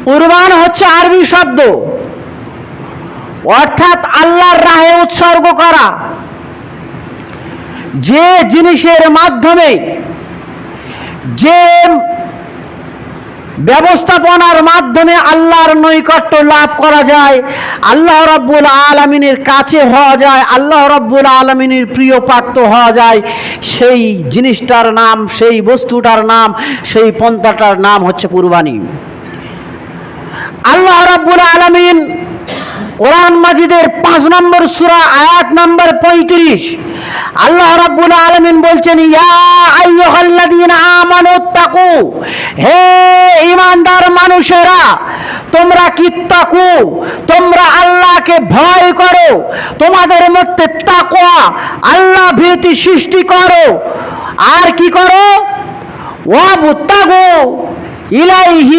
কুরবান হচ্ছে আরবি শব্দ, অর্থাৎ আল্লাহর রাহে উৎসর্গ করা। যে জিনিসের মাধ্যমে, যে ব্যবস্থাপনার মাধ্যমে আল্লাহর নৈকট্য লাভ করা যায়, আল্লাহ রাব্বুল আলামিনের কাছে হওয়া যায়, আল্লাহ রাব্বুল আলামিনের প্রিয় পাত্র হওয়া যায়, সেই জিনিসটার নাম, সেই বস্তুটার নাম, সেই পন্থাটার নাম হচ্ছে কুরবানি। আল্লাহ রাব্বুল আলামিন কোরআন মাজিদের 5 নম্বর সূরা আয়াত নম্বর 35 আল্লাহ রাব্বুল আলামিন বলছেন, ইয়া আইয়ুহাল্লাযীনা আমানুত্তাকু, হে ঈমানদার মানুষেরা, তোমরা কি তাকু, তোমরা আল্লাহকে ভয় করো, তোমাদের মধ্যে তাকওয়া, আল্লাহ ভীতি সৃষ্টি করো, আর কি করো, ওয়াবতাগু ইলাইহি